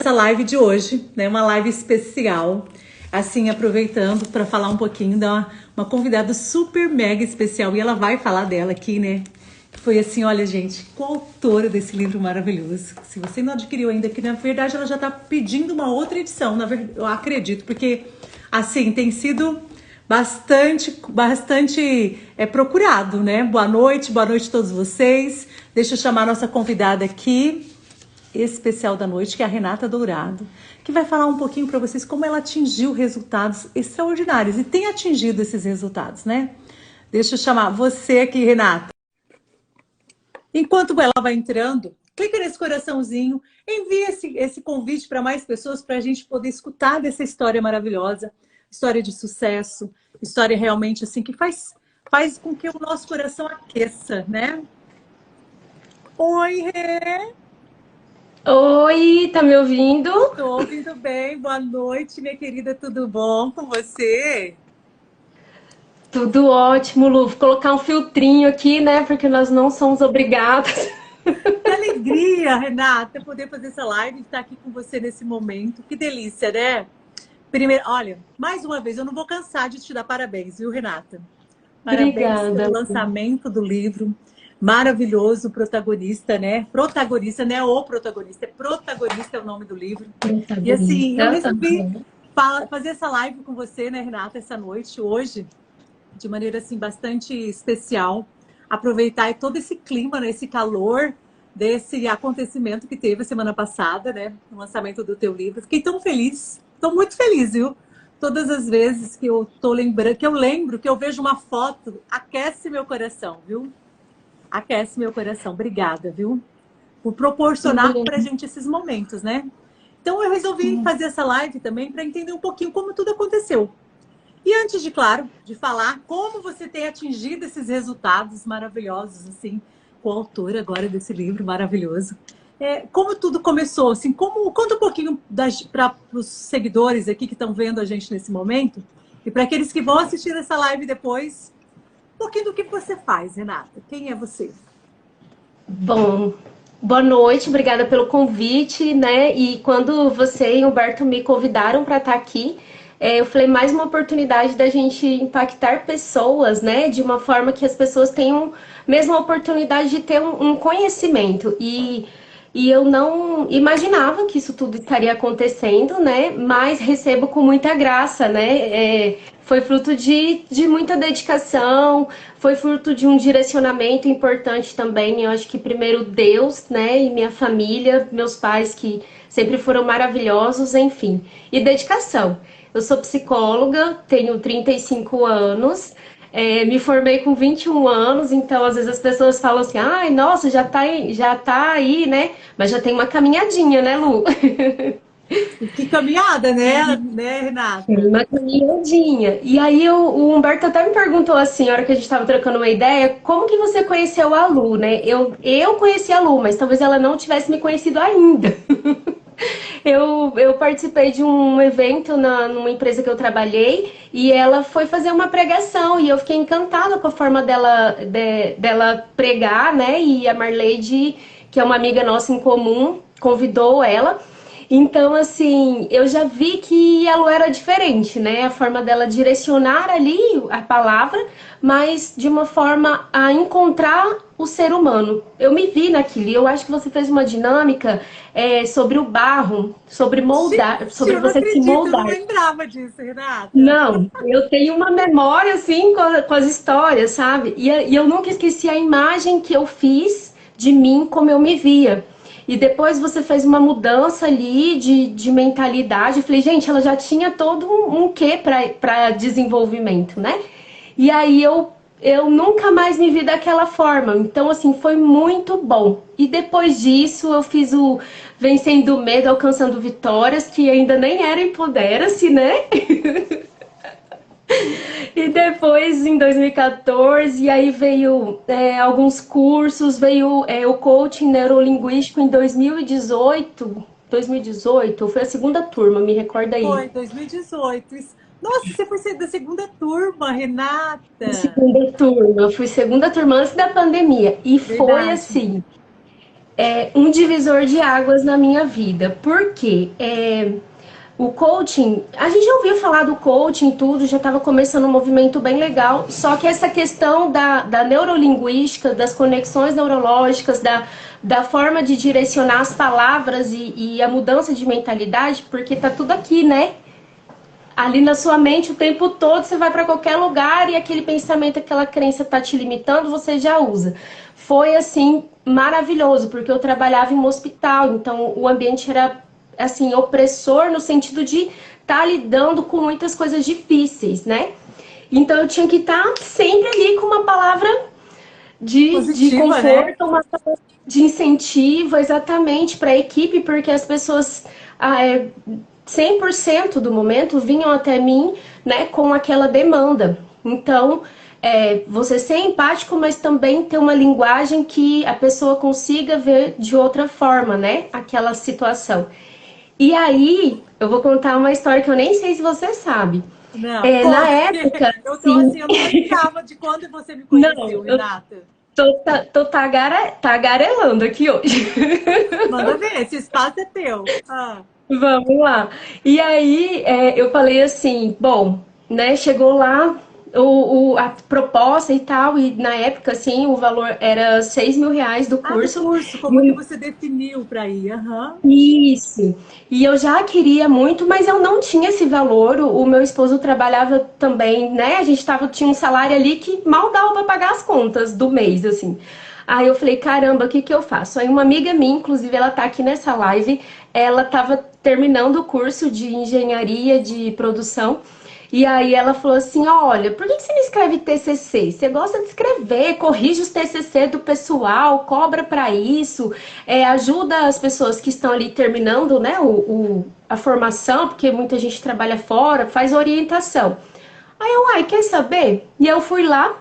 Essa live de hoje, né, uma live especial, assim, aproveitando para falar um pouquinho da uma convidada super mega especial, e ela vai falar dela aqui, né? Foi assim, olha, gente, coautora desse livro maravilhoso. Se você não adquiriu ainda, que na verdade ela já está pedindo uma outra edição, na verdade, eu acredito, porque assim, tem sido bastante procurado, né? Boa noite a todos vocês. Deixa eu chamar a nossa convidada aqui especial da noite, que é a Renata Dourado, que vai falar um pouquinho para vocês como ela atingiu resultados extraordinários e tem atingido esses resultados, né? Deixa eu chamar você aqui, Renata. Enquanto ela vai entrando, clica nesse coraçãozinho, envia esse convite para mais pessoas para a gente poder escutar dessa história maravilhosa, história de sucesso, história realmente assim que faz com que o nosso coração aqueça, né? Oi, Rê! Oi, tá me ouvindo? Tô ouvindo bem. Boa noite, minha querida. Tudo bom com você? Tudo ótimo, Lu. Vou colocar um filtrinho aqui, né? Porque nós não somos obrigados. Que alegria, Renata, poder fazer essa live e estar aqui com você nesse momento. Que delícia, né? Primeiro, olha, mais uma vez, eu não vou cansar de te dar parabéns, viu, Renata? Parabéns Obrigada. pelo lançamento do livro. Maravilhoso, protagonista, né? Protagonista, não é o protagonista, é protagonista é o nome do livro. E assim, eu Protagonista. resolvi fazer essa live com você, né, Renata, essa noite, hoje, de maneira assim bastante especial, aproveitar todo esse clima, né, esse calor desse acontecimento que teve a semana passada, né, no lançamento do teu livro. Fiquei tão feliz, estou muito feliz, viu? Todas as vezes que eu tô lembrando, que eu lembro, que eu vejo uma foto, aquece meu coração, viu? Aquece meu coração. Obrigada, viu? Por Que proporcionar bom. para a gente esses momentos, né? Então eu resolvi fazer essa live também para entender um pouquinho como tudo aconteceu. E antes de, claro, de falar como você tem atingido esses resultados maravilhosos, assim, com a autora agora desse livro maravilhoso, como tudo começou, assim, conta um pouquinho para os seguidores aqui que estão vendo a gente nesse momento, e para aqueles que vão assistir essa live depois, um pouquinho do que você faz, Renata. Quem é você? Bom, boa noite, obrigada pelo convite, né? E quando você e o Humberto me convidaram para estar aqui, eu falei mais uma oportunidade da gente impactar pessoas, né? De uma forma que as pessoas tenham mesmo a oportunidade de ter um conhecimento. E eu não imaginava que isso tudo estaria acontecendo, né? Mas recebo com muita graça, né? Foi fruto de muita dedicação, foi fruto de um direcionamento importante também. Eu acho que primeiro Deus, né? E minha família, meus pais que sempre foram maravilhosos, enfim. E dedicação. Eu sou psicóloga, tenho 35 anos. Me formei com 21 anos, então às vezes as pessoas falam assim, ai, nossa, já tá aí, né? Mas já tem uma caminhadinha, né, Lu? Que caminhada, né, Tem Renata? uma caminhadinha. E aí o Humberto até me perguntou assim, na hora que a gente tava trocando uma ideia, como que você conheceu a Lu, né? Eu conheci a Lu, mas talvez ela não tivesse me conhecido ainda. Eu participei de um evento numa empresa que eu trabalhei e ela foi fazer uma pregação e eu fiquei encantada com a forma dela pregar, né? E a Marleide, que é uma amiga nossa em comum, convidou ela. Então, assim, eu já vi que a Lu era diferente, né? A forma dela direcionar ali a palavra, mas de uma forma a encontrar o ser humano. Eu me vi naquilo e eu acho que você fez uma dinâmica sobre o barro, sobre moldar, Gente, sobre eu não você se acredito, eu não moldar. lembrava disso, Renata. Não, eu tenho uma memória assim com as histórias, sabe? E eu nunca esqueci a imagem que eu fiz de mim, como eu me via. E depois você fez uma mudança ali de mentalidade. Eu falei, gente, ela já tinha todo um quê para desenvolvimento, né? E aí eu nunca mais me vi daquela forma. Então, assim, foi muito bom. E depois disso, eu fiz o Vencendo o Medo, Alcançando Vitórias, que ainda nem era Empodera-se, né? E depois, em 2014, aí veio alguns cursos, veio o coaching neurolinguístico em 2018. 2018, foi a segunda turma, me recorda aí. Foi, 2018. Nossa, você foi da segunda turma, Renata. Segunda turma, eu fui segunda turma antes da pandemia. E foi Verdade. assim, um divisor de águas na minha vida. Por quê? O coaching, a gente já ouviu falar do coaching e tudo, já estava começando um movimento bem legal, só que essa questão da neurolinguística, das conexões neurológicas, da forma de direcionar as palavras e a mudança de mentalidade, porque tá tudo aqui, né? Ali na sua mente o tempo todo, você vai para qualquer lugar e aquele pensamento, aquela crença tá te limitando, você já usa. Foi assim maravilhoso, porque eu trabalhava em um hospital, então o ambiente era assim opressor no sentido de estar lidando com muitas coisas difíceis, né? Então eu tinha que estar sempre ali com uma palavra de Positiva, né? conforto, uma palavra de incentivo, exatamente, para a equipe, porque as pessoas 100% do momento vinham até mim, né, com aquela demanda. Então, você ser empático, mas também ter uma linguagem que a pessoa consiga ver de outra forma, né, aquela situação. E aí, eu vou contar uma história que eu nem sei se você sabe. Não, Na conta, porque época, eu tô sim, assim, eu não lembrava de quando você me conheceu, não, eu Renata. tô tagarelando aqui hoje. Manda ver, esse espaço é teu. Ah, Vamos lá. E aí, eu falei assim, bom, né, chegou lá a proposta e tal, e na época, assim, o valor era R$ 6.000 do do curso. curso, como que E você definiu para ir? Aham. isso. E eu já queria muito, mas eu não tinha esse valor. O meu esposo trabalhava também, né? A gente tinha um salário ali que mal dava para pagar as contas do mês, assim. Aí eu falei, caramba, o que que eu faço? Aí uma amiga minha, inclusive, ela tá aqui nessa live, ela tava terminando o curso de engenharia de produção. E aí ela falou assim, olha, por que você não escreve TCC? Você gosta de escrever, corrige os TCC do pessoal, cobra para isso, ajuda as pessoas que estão ali terminando, né, a formação, porque muita gente trabalha fora, faz orientação. Aí eu, ai, quer saber? E eu fui lá,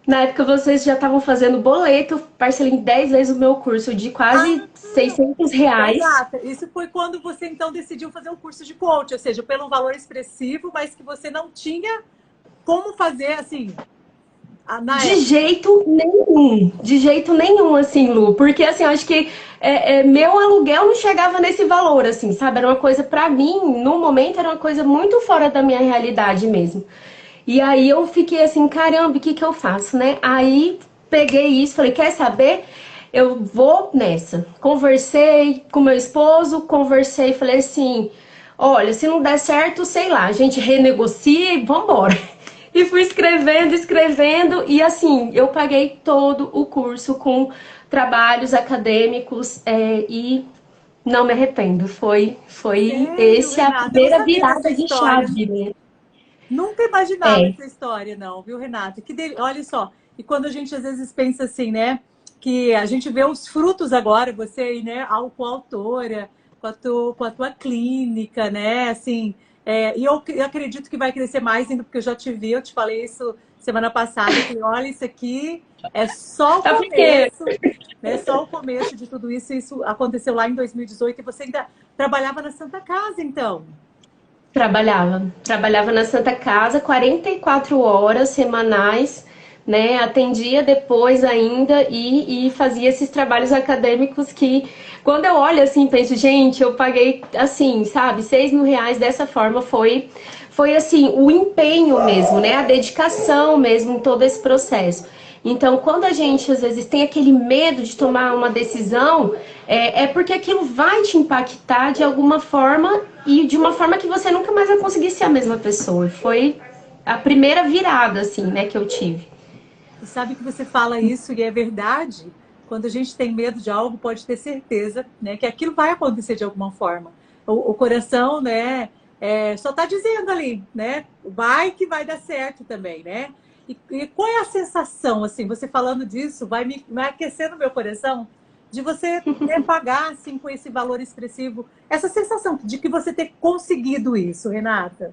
na época vocês já estavam fazendo boleto, parcelei em 10 vezes o meu curso de Ah, quase R$ 600. exato. Isso foi quando você então decidiu fazer um curso de coach, ou seja, pelo valor expressivo, mas que você não tinha como fazer assim, na época. De jeito nenhum, assim, Lu, porque assim, eu acho que meu aluguel não chegava nesse valor, assim, sabe? Era uma coisa, pra mim, no momento, era uma coisa muito fora da minha realidade mesmo. E aí eu fiquei assim, caramba, o que que eu faço, né? Aí peguei isso, falei, quer saber? Eu vou nessa. Conversei com meu esposo, conversei, falei assim, olha, se não der certo, sei lá, a gente renegocia e vambora. E fui escrevendo, escrevendo, e assim, eu paguei todo o curso com trabalhos acadêmicos, e não me arrependo. Foi Sério, esse a Renata, eu não primeira sabia dessa virada de história. chave, né? Nunca imaginava É, essa história, não, viu, Renata? Olha só, e quando a gente às vezes pensa assim, né, que a gente vê os frutos agora, você aí, né, coautora, com a tua clínica, né, assim, e eu acredito que vai crescer mais ainda, porque eu já te vi, eu te falei isso semana passada, eu falei, olha, isso aqui é só o tá porque começo, né, só o começo de tudo isso, isso aconteceu lá em 2018 e você ainda trabalhava na Santa Casa, então. trabalhava na Santa Casa 44 horas semanais, né? Atendia depois ainda e fazia esses trabalhos acadêmicos que, quando eu olho assim, penso, gente, eu paguei assim, sabe, R$ 6.000 dessa forma foi assim, o empenho mesmo, né? A dedicação mesmo em todo esse processo. Então, quando a gente às vezes tem aquele medo de tomar uma decisão, porque aquilo vai te impactar de alguma forma e de uma forma que você nunca mais vai conseguir ser a mesma pessoa. Foi a primeira virada, assim, né, que eu tive. E sabe que você fala isso e é verdade? Quando a gente tem medo de algo, pode ter certeza, né, que aquilo vai acontecer de alguma forma. O coração, né, só está dizendo ali, né, vai que vai dar certo também, né? E qual é a sensação, assim, você falando disso, vai aquecendo meu coração de você, né, pagar assim com esse valor expressivo, essa sensação de que você ter conseguido isso, Renata.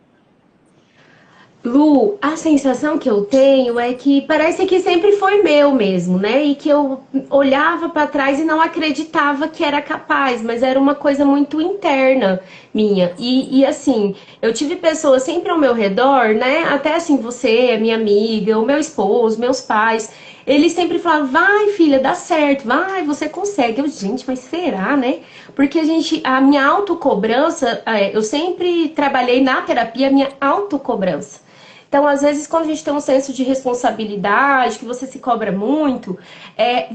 Lu, a sensação que eu tenho é que parece que sempre foi meu mesmo, né? E que eu olhava para trás e não acreditava que era capaz, mas era uma coisa muito interna minha. E assim, eu tive pessoas sempre ao meu redor, né? Até assim, você, minha amiga, o meu esposo, meus pais. Ele sempre falava, vai filha, dá certo, vai, você consegue. Eu, gente, mas será, né? Porque a minha autocobrança, eu sempre trabalhei na terapia, a minha autocobrança. Então, às vezes, quando a gente tem um senso de responsabilidade, que você se cobra muito,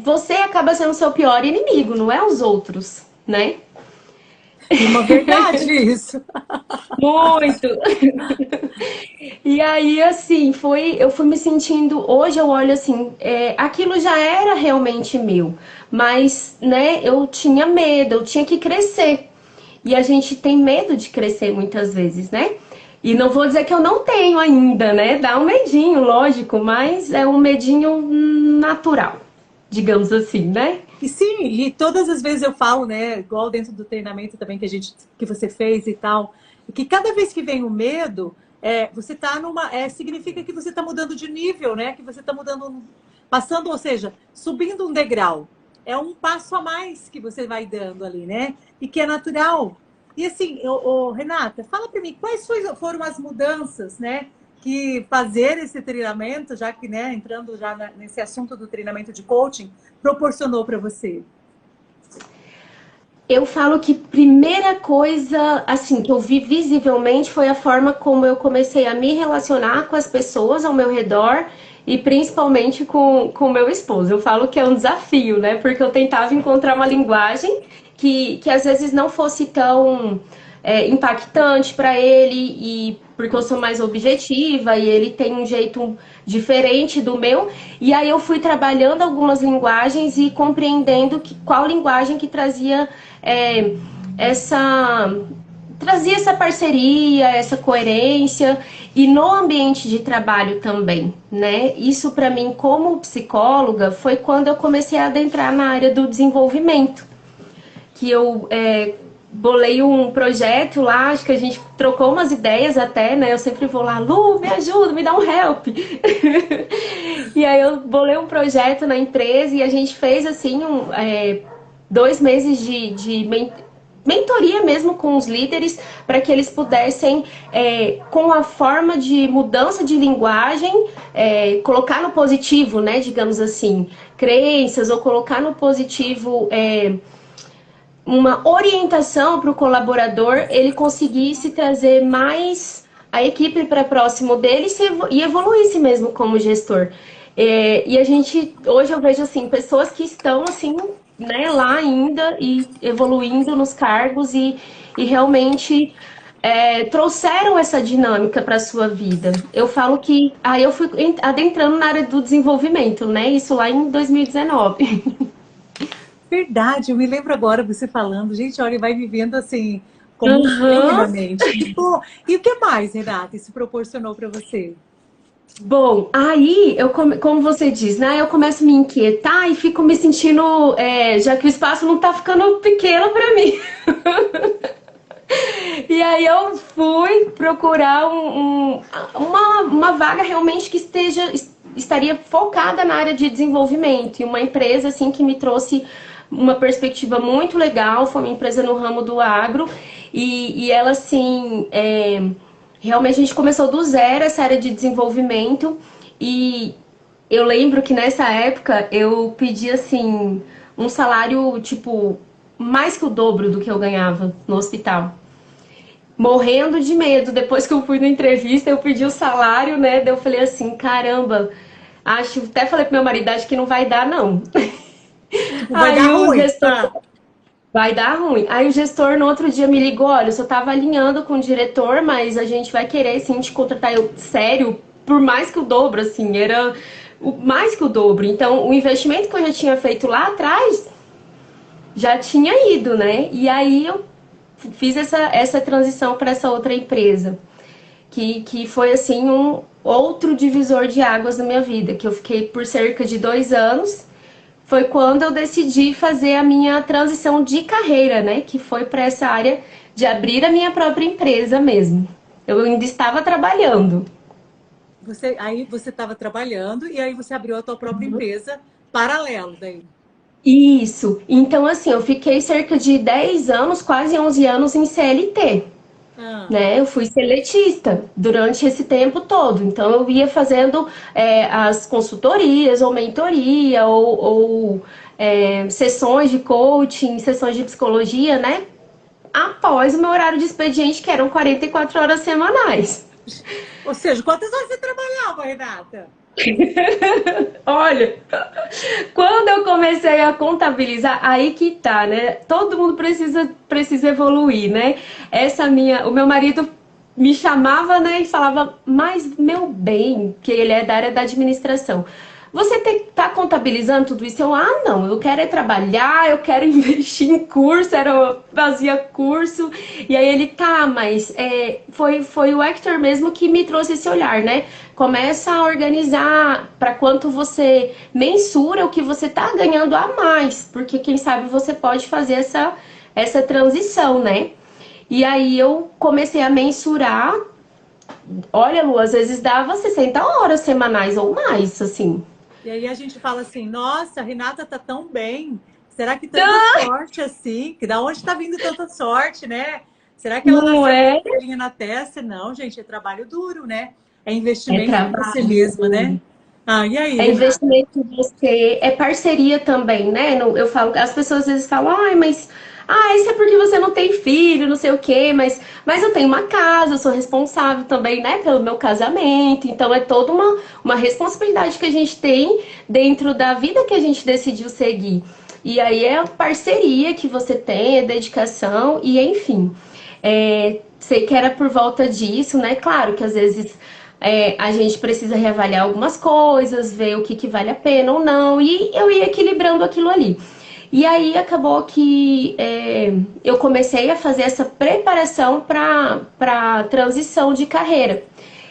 você acaba sendo o seu pior inimigo, não é os outros, né? Uma verdade isso. Muito! E aí, assim, eu fui me sentindo. Hoje eu olho assim, aquilo já era realmente meu, mas, né, eu tinha medo, eu tinha que crescer. E a gente tem medo de crescer muitas vezes, né? E não vou dizer que eu não tenho ainda, né? Dá um medinho, lógico, mas é um medinho natural, digamos assim, né? E sim, e todas as vezes eu falo, né, igual dentro do treinamento também que você fez e tal, que cada vez que vem o medo, você tá significa que você está mudando de nível, né? Que você está mudando, passando, ou seja, subindo um degrau. É um passo a mais que você vai dando ali, né? E que é natural. E assim, Renata, fala para mim, foram as mudanças, né? Que fazer esse treinamento, já que, né, entrando já nesse assunto do treinamento de coaching, proporcionou para você? Eu falo que primeira coisa, assim, que eu vi visivelmente foi a forma como eu comecei a me relacionar com as pessoas ao meu redor e principalmente com o meu esposo. Eu falo que é um desafio, né? Porque eu tentava encontrar uma linguagem que às vezes não fosse tão impactante para ele, e porque eu sou mais objetiva e ele tem um jeito diferente do meu. E aí eu fui trabalhando algumas linguagens e compreendendo qual linguagem que é, essa trazia essa parceria, essa coerência, e no ambiente de trabalho também, né? Isso para mim, como psicóloga, foi quando eu comecei a adentrar na área do desenvolvimento, que eu bolei um projeto lá, acho que a gente trocou umas ideias até, né? Eu sempre vou lá, Lu, me ajuda, me dá um help. E aí eu bolei um projeto na empresa e a gente fez assim 2 meses de mentoria mesmo com os líderes, para que eles pudessem, com a forma de mudança de linguagem, colocar no positivo, né, digamos assim, crenças, ou colocar no positivo uma orientação para o colaborador, ele conseguisse trazer mais a equipe para próximo dele e evoluísse mesmo como gestor. E a gente, hoje eu vejo assim, pessoas que estão assim, né, lá ainda e evoluindo nos cargos e realmente trouxeram essa dinâmica para a sua vida. Eu falo que aí eu fui adentrando na área do desenvolvimento, né? Isso lá em 2019. Verdade, eu me lembro agora você falando, gente, olha, vai vivendo assim, como um filme na Uhum. mente. Pô, e o que mais, Renata, isso proporcionou para você? Bom, aí, como você diz, né? Eu começo a me inquietar e fico me sentindo, já que o espaço não tá ficando pequeno para mim. E aí eu fui procurar uma vaga realmente que estaria focada na área de desenvolvimento. E uma empresa, assim, que me trouxe uma perspectiva muito legal, foi uma empresa no ramo do agro. E ela, assim, realmente a gente começou do zero essa área de desenvolvimento. E eu lembro que nessa época eu pedi, assim, um salário, tipo, mais que o dobro do que eu ganhava no hospital. Morrendo de medo. Depois que eu fui na entrevista, eu pedi o salário, né? Daí eu falei assim, caramba, até falei pro meu marido, acho que não vai dar, não. Tipo, vai dar Aí o ruim. gestor, vai dar ruim. Aí o gestor no outro dia me ligou, olha, eu só tava alinhando com o diretor, mas a gente vai querer sim te contratar. Eu, sério, por mais que o dobro, assim, era mais que o dobro. Então, o investimento que eu já tinha feito lá atrás já tinha ido, né? E aí eu fiz essa transição para essa outra empresa, que foi assim um outro divisor de águas na minha vida, que eu fiquei por cerca de 2 anos. Foi quando eu decidi fazer a minha transição de carreira, né? Que foi para essa área de abrir a minha própria empresa mesmo. Eu ainda estava trabalhando. Aí você estava trabalhando e aí você abriu a tua própria empresa paralelo daí. Isso. Então, assim, eu fiquei cerca de 10 anos, quase 11 anos em CLT. Ah, né? Eu fui seletista durante esse tempo todo. Então, eu ia fazendo as consultorias, ou mentoria, ou sessões de coaching, sessões de psicologia, né? Após o meu horário de expediente, que eram 44 horas semanais. ou seja, quantas horas você trabalhava, Renata? Olha, quando eu comecei a contabilizar, aí que tá, né? Todo mundo precisa evoluir, né? O meu marido me chamava, né, e falava, mas meu bem, que ele é da área da administração. Você tá contabilizando tudo isso? Não, eu quero é trabalhar, eu quero investir em curso, eu fazia curso. E aí ele, tá, mas foi o Hector mesmo que me trouxe esse olhar, né? Começa a organizar para quanto você mensura o que você está ganhando a mais, porque quem sabe você pode fazer essa transição, né? E aí eu comecei a mensurar. Olha, Lu, às vezes dava 60 horas semanais ou mais, assim. E aí a gente fala assim, nossa, a Renata tá tão bem. Será que tanta sorte assim? Que da onde está vindo tanta sorte, né? Será que ela Não nasceu com é? a estrelinha na testa? Não, gente, é trabalho duro, né? É É investimento em você trabalho. mesma, né? Ah, e aí, É Renata? investimento em você, é parceria também, né? Eu falo, as pessoas às vezes falam, isso é porque você não tem filho, não sei o quê, mas eu tenho uma casa, eu sou responsável também, né, pelo meu casamento, então é toda uma responsabilidade que a gente tem dentro da vida que a gente decidiu seguir. E aí é a parceria que você tem, é dedicação, e enfim. Sei que era por volta disso, né? Claro que às vezes a gente precisa reavaliar algumas coisas, ver o que vale a pena ou não, e eu ia equilibrando aquilo ali. E aí acabou que eu comecei a fazer essa preparação para transição de carreira.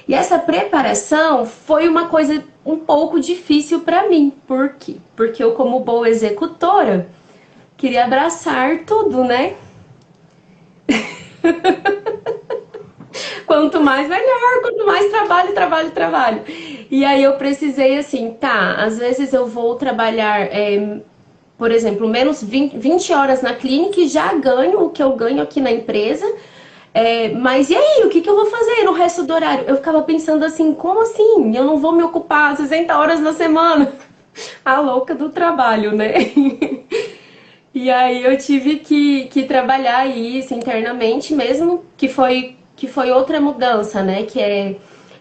E essa preparação foi uma coisa um pouco difícil para mim. Por quê? Porque eu, como boa executora, queria abraçar tudo, né? Quanto mais melhor, quanto mais trabalho, trabalho, trabalho. E aí eu precisei assim, tá, às vezes eu vou trabalhar, por exemplo, menos 20 horas na clínica e já ganho o que eu ganho aqui na empresa. Mas e aí, o que eu vou fazer no resto do horário? Eu ficava pensando assim, como assim? Eu não vou me ocupar 60 horas na semana? A louca do trabalho, né? E aí eu tive que trabalhar isso internamente mesmo, que foi outra mudança, né? Que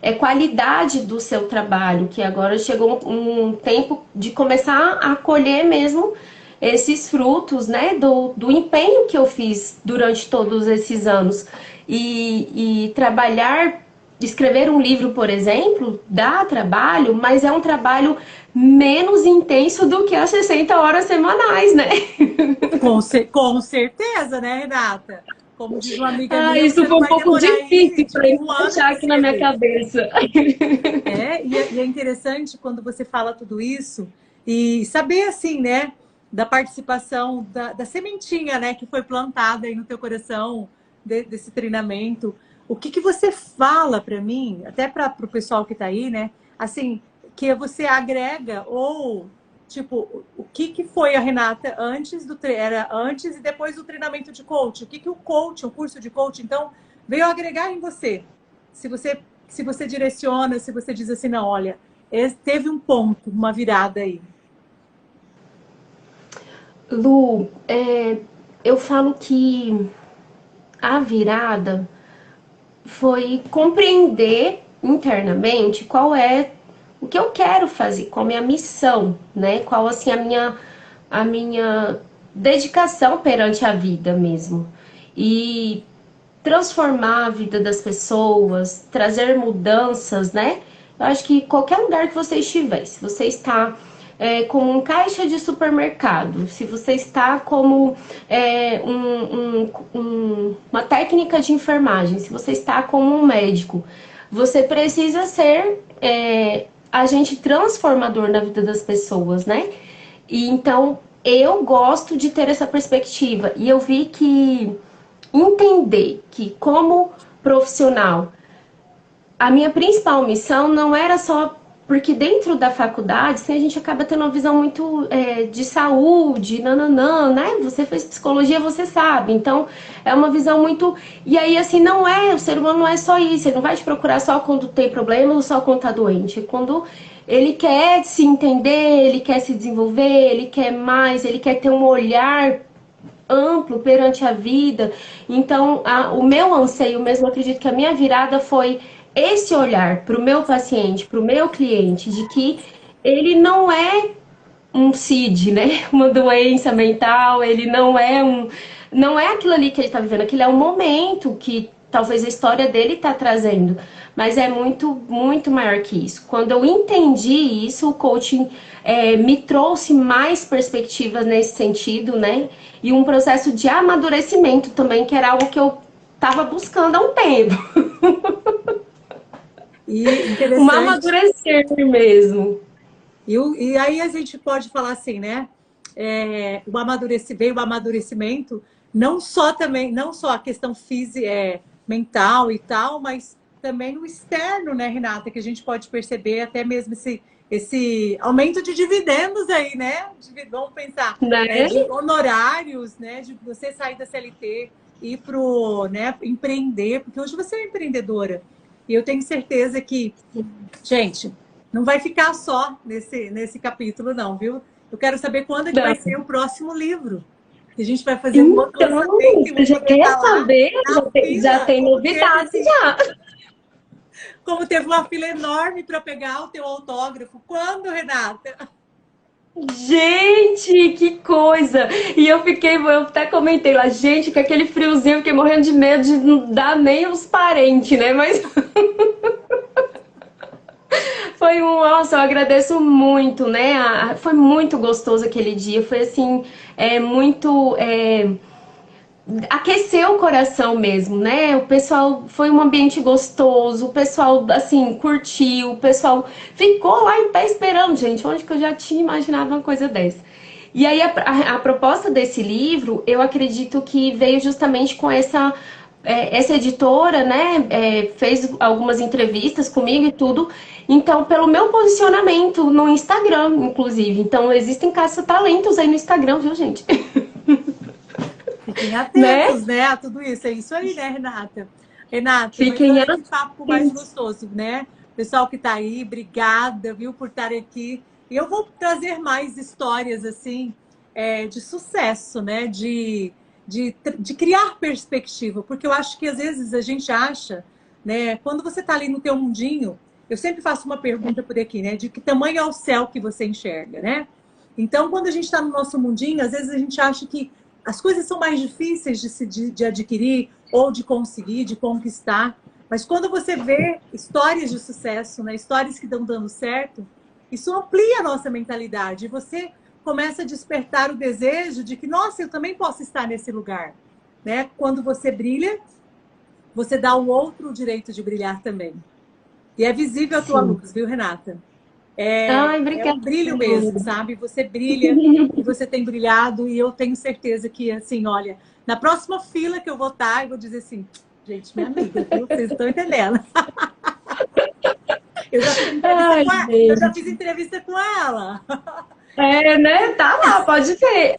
é qualidade do seu trabalho, que agora chegou um tempo de começar a colher mesmo esses frutos, né? Do empenho que eu fiz durante todos esses anos. E trabalhar, escrever um livro, por exemplo, dá trabalho, mas é um trabalho menos intenso do que as 60 horas semanais, né? Com certeza, né, Renata? Como diz uma amiga minha, Isso você não foi um vai pouco demorar aí, difícil para tipo, um ano encaixar para aqui na minha escrever. cabeça. E é interessante quando você fala tudo isso e saber, assim, né, da participação da sementinha, né, que foi plantada aí no teu coração desse treinamento. O que você fala para mim, até para o pessoal que está aí, né, assim, que você agrega ou, tipo, o que foi a Renata era antes e depois do treinamento de coach? O que o coach, o curso de coach, então, veio agregar em você? Se você direciona, se você diz assim, não, olha, teve um ponto, uma virada aí. Lu, eu falo que a virada foi compreender internamente qual é o que eu quero fazer, qual é a minha missão, né? Qual assim a minha dedicação perante a vida mesmo. E transformar a vida das pessoas, trazer mudanças, né? Eu acho que qualquer lugar que você estiver, se você está como um caixa de supermercado, se você está como uma técnica de enfermagem, se você está como um médico, você precisa ser agente transformador na vida das pessoas, né? E então eu gosto de ter essa perspectiva. E eu vi que entender que, como profissional, a minha principal missão não era só porque dentro da faculdade, assim, a gente acaba tendo uma visão muito de saúde, nananã, né? Você fez psicologia, você sabe. Então, é uma visão muito... E aí, assim, não é... O ser humano não é só isso. Ele não vai te procurar só quando tem problema ou só quando tá doente. É quando ele quer se entender, ele quer se desenvolver, ele quer mais, ele quer ter um olhar amplo perante a vida. Então, o meu anseio mesmo, acredito que a minha virada foi esse olhar para o meu paciente, para o meu cliente, de que ele não é um CID, né? Uma doença mental, ele não é aquilo ali que ele está vivendo, aquilo é um momento que talvez a história dele está trazendo, mas é muito, muito maior que isso. Quando eu entendi isso, o coaching me trouxe mais perspectivas nesse sentido, né? E um processo de amadurecimento também, que era algo que eu estava buscando há um tempo. E interessante. Um amadurecer mesmo. E aí a gente pode falar assim, né? Veio o amadurecimento, não só a questão física, mental e tal, mas também no externo, né, Renata? Que a gente pode perceber até mesmo esse aumento de dividendos aí, né? Vamos pensar, Né? de honorários, né? De você sair da CLT e ir pro, né, empreender, porque hoje você é empreendedora. E eu tenho certeza que, gente, não vai ficar só nesse capítulo, não, viu? Eu quero saber quando é que vai ser o próximo livro. Que a gente vai fazer um outro lançamento. Você já quer saber? Já tem novidades já. Como teve uma fila enorme para pegar o teu autógrafo. Quando, Renata? Gente, que coisa! E eu até comentei lá, gente, com aquele friozinho, fiquei morrendo de medo de não dar nem os parentes, né? Mas nossa, eu agradeço muito, né? Foi muito gostoso aquele dia, foi assim, aqueceu o coração mesmo, né? O pessoal, foi um ambiente gostoso, o pessoal, assim, curtiu, o pessoal ficou lá em pé esperando, gente, onde que eu já tinha imaginado uma coisa dessa. E aí a proposta desse livro, eu acredito que veio justamente com essa editora, né, fez algumas entrevistas comigo e tudo, então pelo meu posicionamento no Instagram, inclusive. Então existem caça-talentos aí no Instagram, viu, gente? Fiquem atentos, né? A tudo isso. É isso aí, né, Renata? Renata, Fiquem mas olha que papo mais gostoso, né? Pessoal que tá aí, obrigada, viu, por estar aqui. E eu vou trazer mais histórias, assim, de sucesso, né? De criar perspectiva. Porque eu acho que, às vezes, a gente acha, né? Quando você tá ali no teu mundinho, eu sempre faço uma pergunta por aqui, né? De que tamanho é o céu que você enxerga, né? Então, quando a gente está no nosso mundinho, às vezes a gente acha que as coisas são mais difíceis de adquirir ou de conseguir, de conquistar. Mas quando você vê histórias de sucesso, né, histórias que estão dando certo, isso amplia a nossa mentalidade. E você começa a despertar o desejo de que, nossa, eu também posso estar nesse lugar. Né? Quando você brilha, você dá ao outro o direito de brilhar também. E é visível a tua luz, viu, Renata? Ai, obrigada. É um brilho mesmo, sabe? Você brilha e você tem brilhado e eu tenho certeza que, assim, olha, na próxima fila que eu vou estar, eu vou dizer assim, gente, minha amiga, viu? Vocês estão entendendo? Eu já fiz entrevista com ela. Né? Tá lá, pode ver.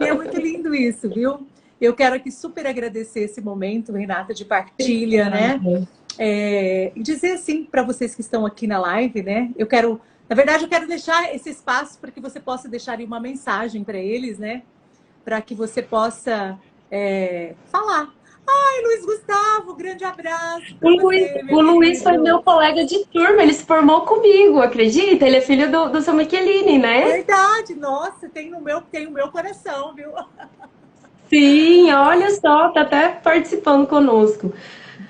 E é muito lindo isso, viu? Eu quero aqui super agradecer esse momento, Renata, de partilha, né? E dizer assim para vocês que estão aqui na live, né? Na verdade, eu quero deixar esse espaço para que você possa deixar aí uma mensagem para eles, né? Para que você possa falar. Ai, Luiz Gustavo, grande abraço. O Luiz foi meu colega de turma, ele se formou comigo, acredita? Ele é filho do seu Michelini, né? Verdade, nossa, tem o meu coração, viu? Sim, olha só, tá até participando conosco.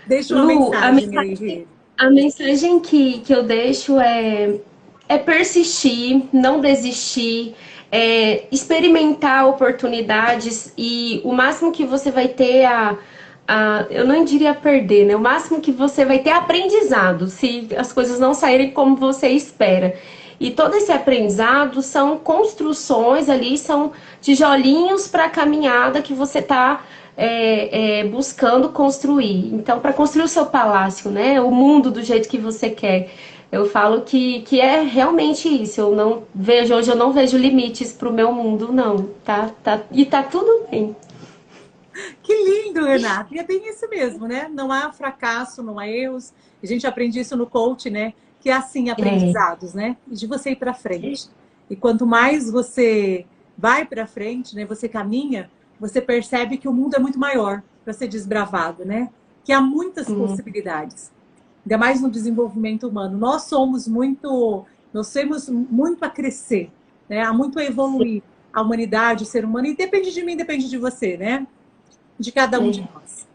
Deixa uma mensagem aí. A mensagem que eu deixo é persistir, não desistir, experimentar oportunidades e o máximo que você vai ter eu não diria perder, né? O máximo que você vai ter aprendizado, se as coisas não saírem como você espera. E todo esse aprendizado são construções ali, são tijolinhos para a caminhada que você está buscando construir. Então, para construir o seu palácio, né? O mundo do jeito que você quer. Eu falo que é realmente isso. Eu não vejo, hoje eu não vejo limites para o meu mundo, não. E tá tudo bem. Que lindo, Renata. E é bem isso mesmo, né? Não há fracasso, não há erros. A gente aprende isso no coach, né? Que é assim, É, aprendizados, né? E de você ir para frente. E quanto mais você vai para frente, né? Você caminha, você percebe que o mundo é muito maior para ser desbravado, né? Que há muitas sim, possibilidades. Ainda mais no desenvolvimento humano. Nós temos muito a crescer, né? Há muito a sim, evoluir. A humanidade, o ser humano, e depende de mim, depende de você, né? De cada um de é. nós.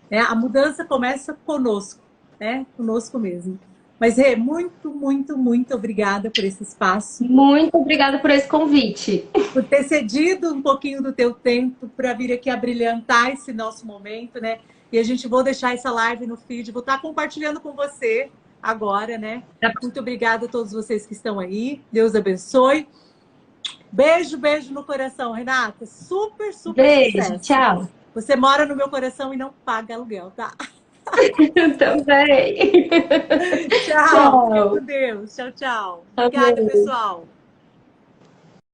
Né? A mudança começa conosco, né? Conosco mesmo. Mas, Rê, muito, muito, muito obrigada por esse espaço, Muito obrigada por esse convite. por ter cedido um pouquinho do teu tempo para vir aqui abrilhantar esse nosso momento, né? E a gente vou deixar essa live no feed, vou estar compartilhando com você agora, né? Muito obrigada a todos vocês que estão aí. Deus abençoe. Beijo, beijo no coração, Renata. Super, super Beijo, sucesso. tchau. Você mora no meu coração e não paga aluguel, tá? Também. Tchau, fica Tchau. com Deus. Tchau, tchau. Obrigada, Amém. pessoal.